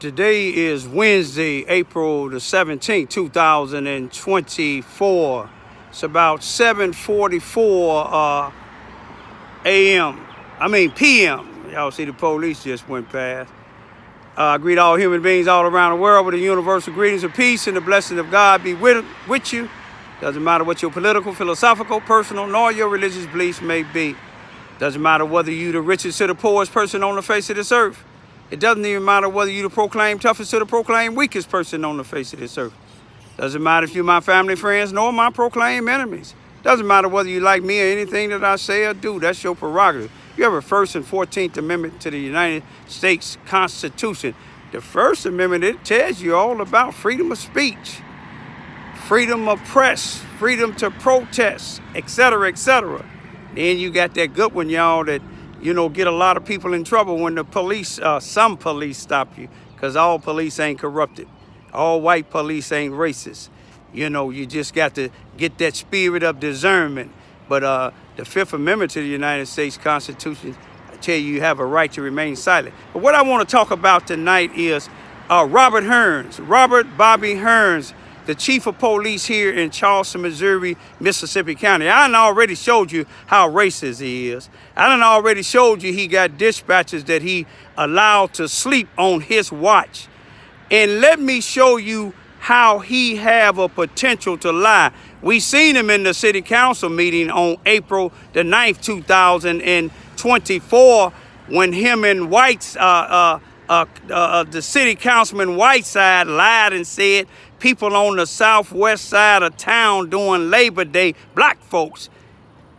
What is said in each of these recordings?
Today is Wednesday, April the 17th, 2024. It's about 7:44 p.m. Y'all see the police just went past. I greet all human beings all around the world with the universal greetings of peace and the blessing of God be with you. Doesn't matter what your political, philosophical, personal, nor your religious beliefs may be. Doesn't matter whether you the richest or the poorest person on the face of this earth. It doesn't even matter whether you the proclaimed toughest or the proclaimed weakest person on the face of this earth. Doesn't matter if you're my family, friends, nor my proclaimed enemies. Doesn't matter whether you like me or anything that I say or do. That's your prerogative. You have a First and 14th Amendment to the United States Constitution. The First Amendment, it tells you all about freedom of speech, freedom of press, freedom to protest, etc., etc. Then you got that good one, y'all, that get a lot of people in trouble when the police, some police stop you, because all police ain't corrupted. All white police ain't racist. You just got to get that spirit of discernment. But the Fifth Amendment to the United States Constitution, I tell you, you have a right to remain silent. But what I want to talk about tonight is Robert Hearnes, Robert Bobby Hearnes, the chief of police here in Charleston, Missouri, Mississippi County. I done already showed you how racist he is. I done already showed you he got dispatchers that he allowed to sleep on his watch. And let me show you how he have a potential to lie. We seen him in the city council meeting on April the 9th, 2024, when him and White's, the city councilman Whiteside lied and said people on the southwest side of town during Labor Day, black folks,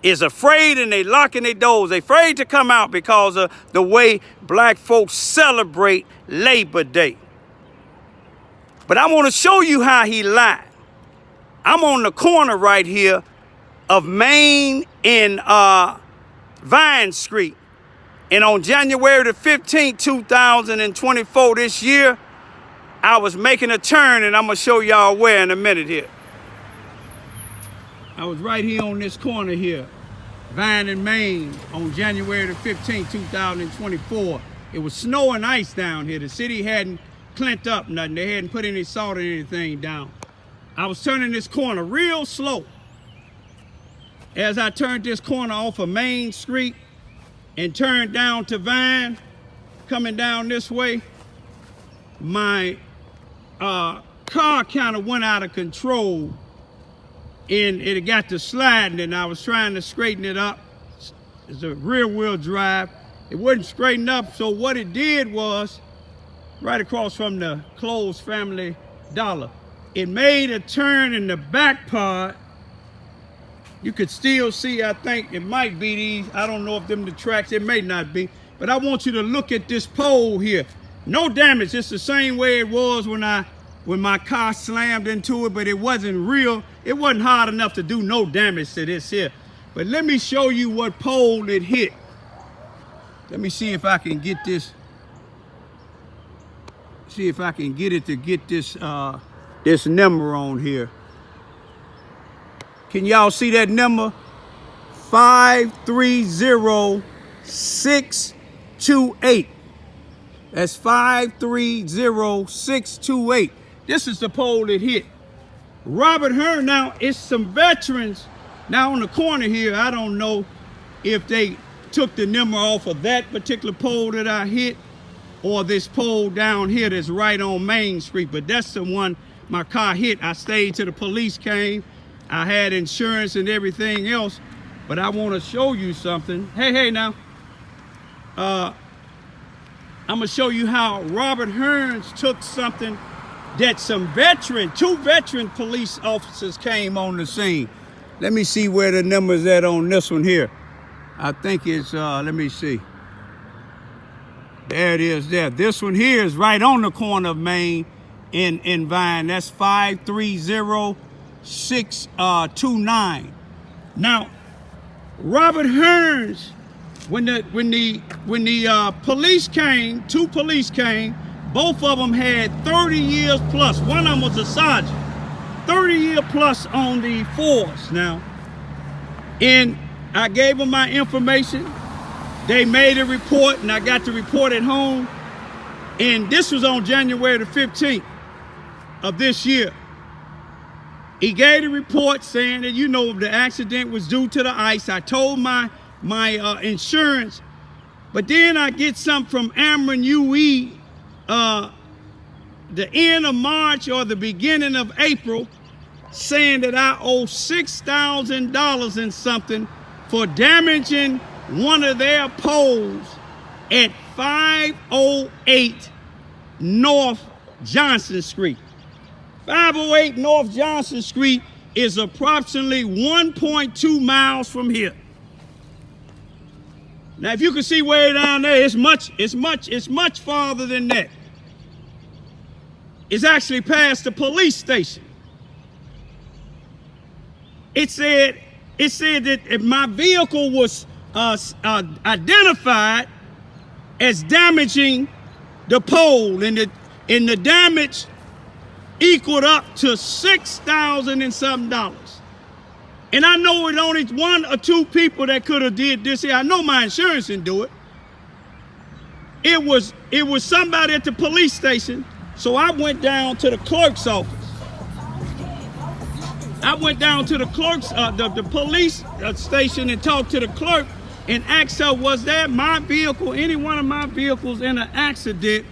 is afraid and they locking their doors. They afraid to come out because of the way black folks celebrate Labor Day. But I want to show you how he lied. I'm on the corner right here of Main and Vine Street. And on January the 15th, 2024, this year, I was making a turn, and I'm going to show y'all where in a minute here. I was right here on this corner here, Vine and Main, on January the 15th, 2024. It was snow and ice down here. The city hadn't cleaned up nothing. They hadn't put any salt or anything down. I was turning this corner real slow. As I turned this corner off of Main Street and turned down to Vine, coming down this way, my car kind of went out of control and it got to sliding, and I was trying to straighten it up. It's a rear wheel drive. It wouldn't straighten up, so what it did was, right across from the Close Family Dollar, it made a turn in the back part. You could still see, I think it might be these, I don't know if them the tracks, it may not be, but I want you to look at this pole here. No damage, it's the same way it was when my car slammed into it, but it wasn't real. It wasn't hard enough to do no damage to this here. But let me show you what pole it hit. Let me see if I can get this. See if I can get it to get this this number on here. Can y'all see that number? 530628. That's 530628. This is the pole it hit. Robert Hearnes. Now, it's some veterans now on the corner here. I don't know if they took the number off of that particular pole that I hit or this pole down here that's right on Main Street, but that's the one my car hit. I stayed till the police came. I had insurance and everything else, but I want to show you something. Hey now. I'm going to show you how Robert Hearnes took something that two veteran police officers came on the scene. Let me see where the number's at on this one here. I think it's, let me see. There it is there. This one here is right on the corner of Main and Vine. That's 530629. Now, Robert Hearnes, when the police came, two police came, both of them had 30 years plus. One of them was a sergeant, 30 years plus on the force now. And I gave them my information. They made a report, and I got the report at home. And this was on January the 15th of this year. He gave the report saying that, you know, the accident was due to the ice. I told my insurance, but then I get something from Ameren UE the end of March or the beginning of April saying that I owe $6,000 and something for damaging one of their poles at 508 North Johnson Street. 508 North Johnson Street is approximately 1.2 miles from here. Now, if you can see way down there, it's much farther than that. It's actually past the police station. It said that if my vehicle was identified as damaging the pole, and the damage equaled up to $6,000 and something. And I know it's only one or two people that could have did this here. I know my insurance didn't do it. It was somebody at the police station. So I went down to the clerk's office. I went down to the clerk's, the police station, and talked to the clerk and asked her, was that my vehicle, any one of my vehicles, in an accident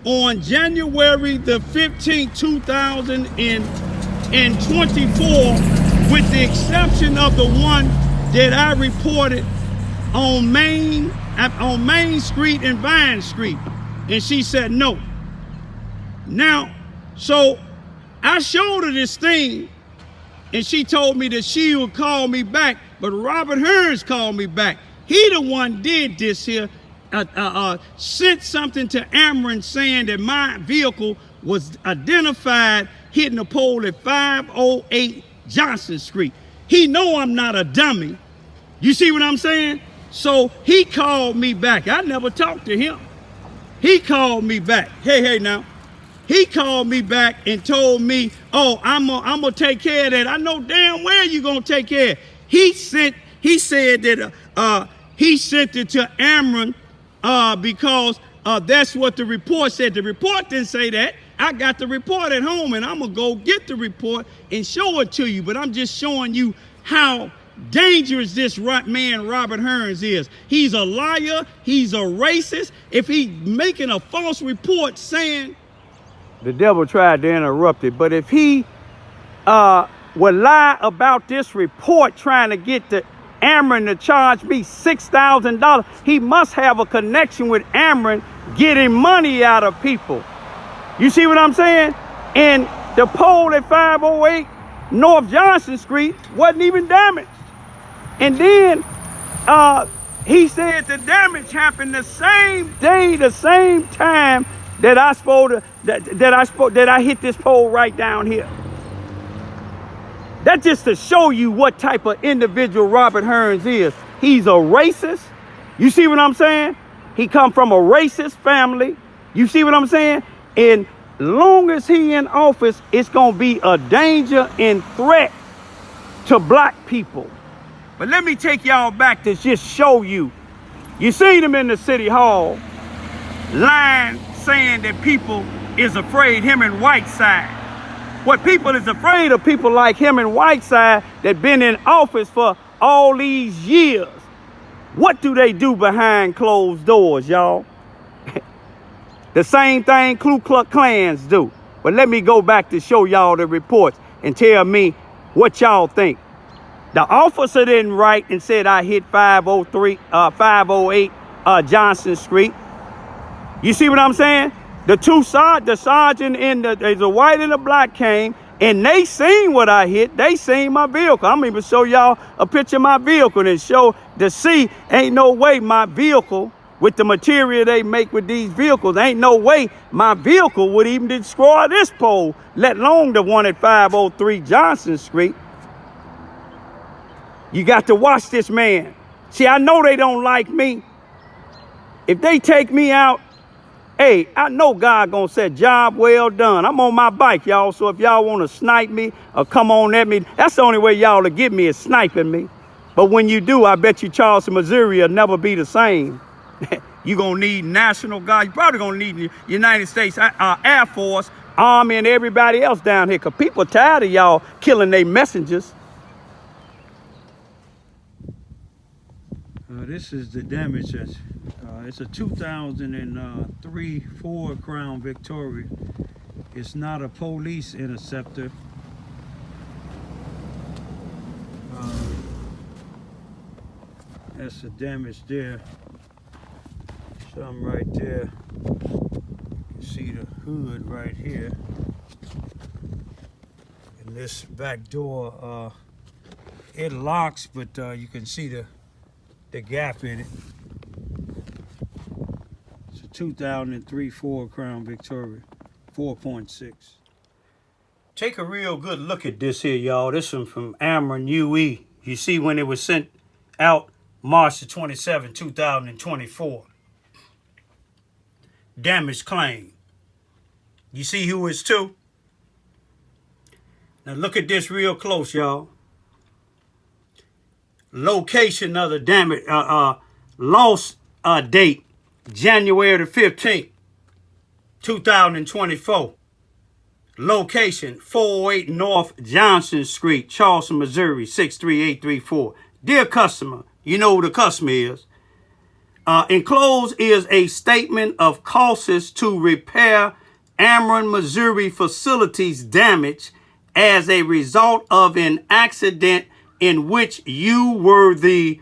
on January the 15th, 2024, with the exception of the one that I reported on Main Street and Vine Street? And she said no. Now, so I showed her this thing, and she told me that she would call me back, but Robert Hearnes called me back. He the one did this here, sent something to Ameren saying that my vehicle was identified hitting a pole at 508 Johnson Street. He know I'm not a dummy. You see what I'm saying? So he called me back. I never talked to him. He called me back. Hey now. He called me back and told me, oh, I'm gonna take care of that. I know damn well you gonna take care of it. He said that he sent it to Ameren because that's what the report said. The report didn't say that. I got the report at home, and I'm gonna go get the report and show it to you. But I'm just showing you how dangerous this man Robert Hearnes is. He's a liar. He's a racist. If he's making a false report saying, the devil tried to interrupt it, but if he would lie about this report trying to get the Ameren to charge me $6,000, he must have a connection with Ameren getting money out of people. You see what I'm saying? And the pole at 508 North Johnson Street wasn't even damaged. And then he said the damage happened the same day, the same time that I hit this pole right down here. That's just to show you what type of individual Robert Hearnes is. He's a racist. You see what I'm saying? He come from a racist family. You see what I'm saying? And long as he in office, it's gonna be a danger and threat to black people. But let me take y'all back to just show you. You seen him in the city hall, lying, saying that people is afraid him and Whiteside. What people is afraid of people like him and Whiteside that been in office for all these years. What do they do behind closed doors, y'all? The same thing Ku Klux Klans do. But let me go back to show y'all the reports and tell me what y'all think. The officer didn't write and said I hit 508 Johnson Street. You see what I'm saying? The sergeant and the white and the black came, and they seen what I hit. They seen my vehicle. I'm even show y'all a picture of my vehicle and show to see. Ain't no way my vehicle, with the material they make with these vehicles, ain't no way my vehicle would even destroy this pole, let alone the one at 503 Johnson Street. You got to watch this man. See, I know they don't like me. If they take me out, hey, I know God gonna say, job well done. I'm on my bike, y'all, so if y'all want to snipe me or come on at me, that's the only way y'all will get me, is sniping me. But when you do, I bet you Charleston, Missouri will never be the same. You're going to need National Guard. You're probably going to need the United States Air Force, Army, and everybody else down here, because people tired of y'all killing their messengers. This is the damage. It's a 2003 Ford Crown Victoria. It's not a police interceptor. That's the damage there. Something right there. You can see the hood right here. And this back door, it locks, but you can see the gap in it. It's a 2003 Ford Crown Victoria, 4.6. Take a real good look at this here, y'all. This one from Ameren UE. You see when it was sent out March the 27th, 2024. Damage claim. You see who it's to? Now look at this real close, y'all. Location of the damage, loss date, January the 15th, 2024. Location, 408 North Johnson Street, Charleston, Missouri, 63834. Dear customer, you know who the customer is. Enclosed is a statement of costs to repair Ameren, Missouri facilities damage as a result of an accident in which you were the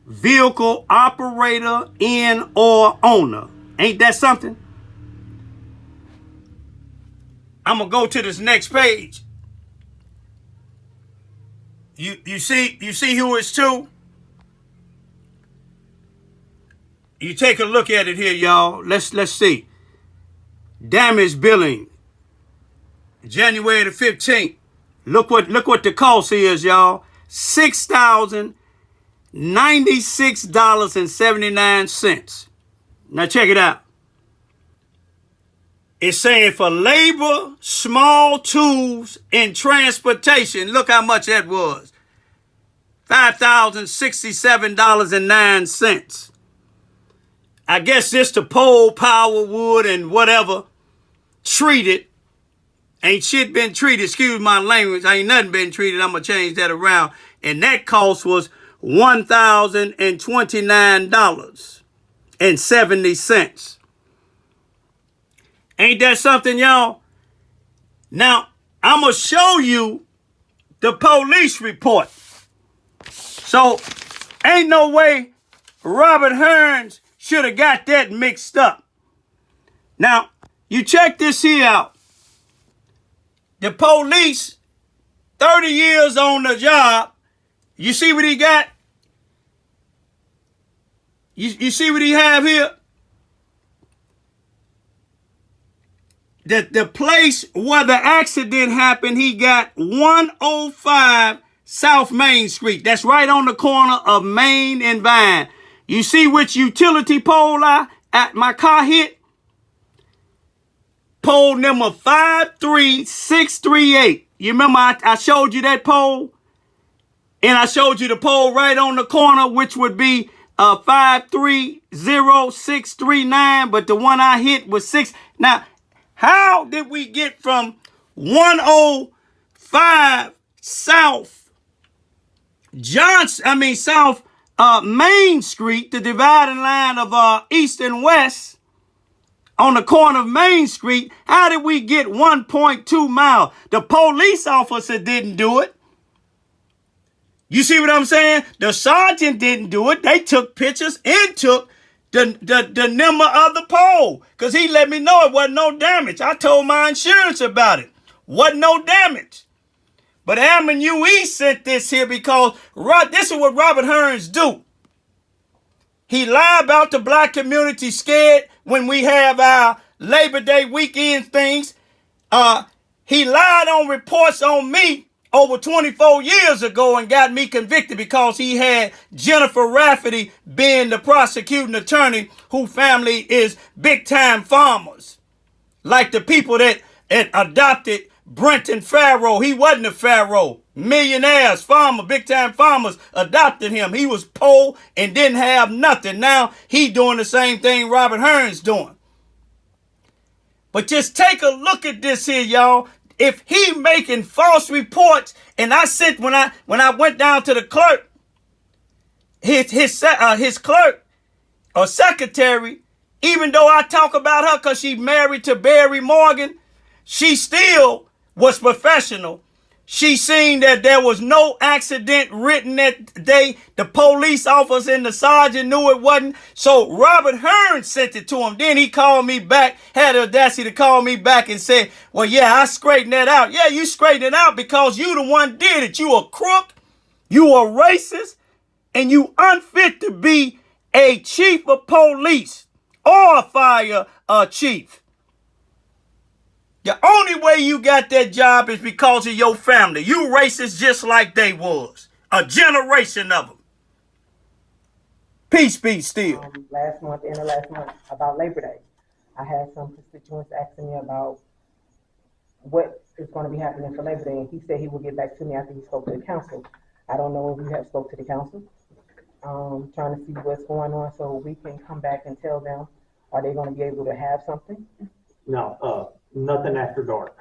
vehicle operator in or owner. Ain't that something? I'm gonna go to this next page. You see who it's to? You take a look at it here, y'all. Let's see. Damage billing, January the 15th. Look what the cost is, y'all. $6,096.79. Now check it out. It's saying for labor, small tools, and transportation. Look how much that was. $5,067.09. I guess this the pole, power, wood, and whatever treated. Ain't shit been treated. Excuse my language. Ain't nothing been treated. I'm going to change that around. And that cost was $1,029.70. Ain't that something, y'all? Now, I'm going to show you the police report. So, ain't no way Robert Hearnes should have got that mixed up. Now, you check this here out. The police, 30 years on the job. You see what he got? You see what he have here? The place where the accident happened, he got 105 South Main Street. That's right on the corner of Main and Vine. You see which utility pole my car hit? Pole number 53638. You remember I showed you that pole? And I showed you the pole right on the corner, which would be 530639, but the one I hit was 6. Now, how did we get from 105 South Main Street, the dividing line of East and West, on the corner of Main Street? How did we get 1.2 miles? The police officer didn't do it. You see what I'm saying? The sergeant didn't do it. They took pictures and took the number of the pole, because he let me know it wasn't no damage. I told my insurance about it. Wasn't no damage. But Ameren UE sent this here because this is what Robert Hearnes do. He lie about the black community scared when we have our Labor Day weekend things. He lied on reports on me over 24 years ago and got me convicted because he had Jennifer Rafferty being the prosecuting attorney whose family is big-time farmers. Like the people that adopted Brenton Farrow. He wasn't a Pharaoh. Millionaires, farmers, big-time farmers adopted him. He was poor and didn't have nothing. Now he doing the same thing Robert Hearnes doing. But just take a look at this here, y'all. If he making false reports, and I said when I went down to the clerk, his clerk or secretary, even though I talk about her because she married to Barry Morgan, she still was professional. She seen that there was no accident written that day. The police officer and the sergeant knew it wasn't. So Robert Hearnes sent it to him. Then he called me back, had the audacity to call me back and said, well, yeah, I straightened that out. Yeah, you straightened it out because you the one did it. You a crook, you a racist, and you unfit to be a chief of police or a fire chief. The only way you got that job is because of your family. You racist just like they was. A generation of them. Peace be still. End of last month, about Labor Day, I had some constituents asking me about what is going to be happening for Labor Day, and he said he will get back to me after he spoke to the council. I don't know if you have spoke to the council. Trying to see what's going on so we can come back and tell them, are they going to be able to have something? No, nothing after dark.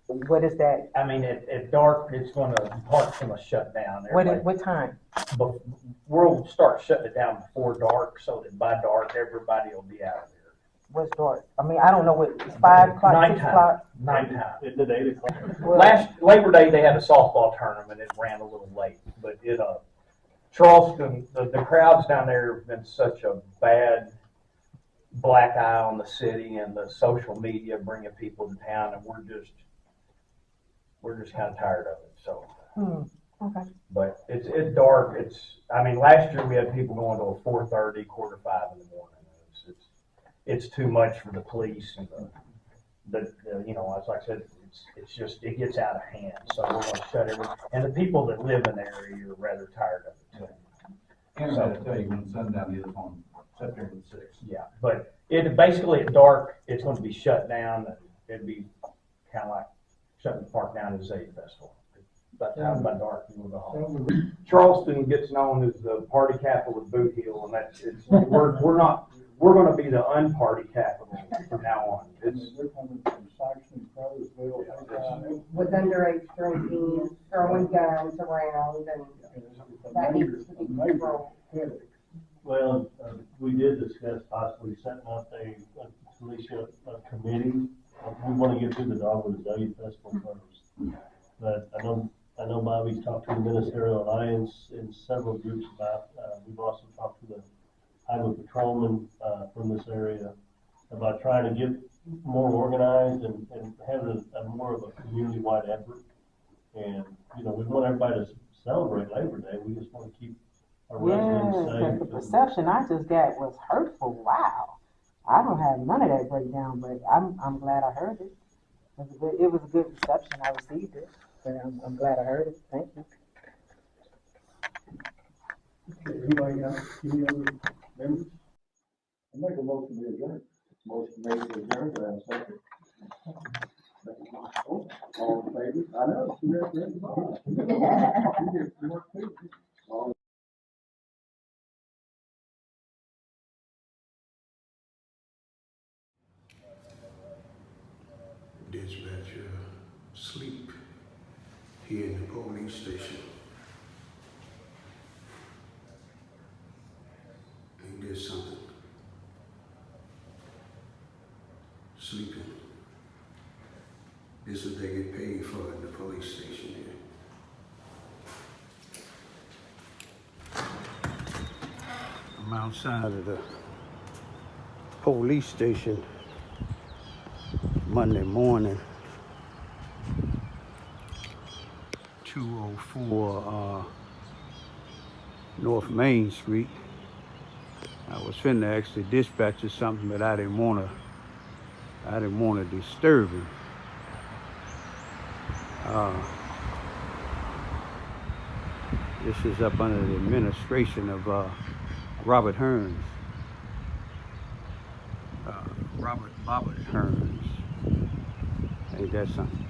What is that? I mean, at dark, park's gonna shut down. What time? But we'll start shutting it down before dark so that by dark, everybody will be out of there. What's dark? I mean, I don't know what, it's 5 o'clock, 6 o'clock? Nighttime. It's 8 o'clock. Last Labor Day, they had a softball tournament. It ran a little late, but Charleston, the crowds down there have been such a bad black eye on the city and the social media bringing people to town, and we're just kind of tired of it. So, okay. But it's dark. Last year we had people going to a 4:30, 4:45 in the morning. It's too much for the police and the as I said, it gets out of hand. So we're going to shut everything. And the people that live in the area are rather tired of it too. And I got to tell you, when sundown is on September the 6th. Yeah, but it basically at dark, it's going to be shut down. And it'd be kind of like shutting the park down at the Zay Festival. But by dark, you will go home. Charleston gets known as the party capital of Boot Hill, and we're going to be the unparty capital from now on. With underage drinking, throwing guns around, and that needs to be controlled. Well, we did discuss possibly setting up a police committee. We want to get through the dog with the Zay Festival first. But I know Bobby's talked to the Ministerial Alliance in several groups about, we've also talked to the highway patrolmen from this area about trying to get more organized and have a more of a community-wide effort. And, we want everybody to celebrate Labor Day. We just want to keep our residents safe. The perception I just got was hurtful. Wow. I don't have none of that breakdown, but I'm glad I heard it. It was a good reception. I received it, but I'm glad I heard it. Thank you. Okay, anybody else? Any other members? I make a motion to adjourn. Motion made to adjourn, but I'm second. All in favor? I know. Dispatcher sleep here in the police station. Ain't this something? Sleeping. This is what they get paid for in the police station here. I'm outside of the police station Monday morning, 204 North Main Street. I was finna ask the dispatcher something, but I didn't want to disturb him. This is up under the administration of Robert Hearnes. Robert Hearnes. Ain't that something?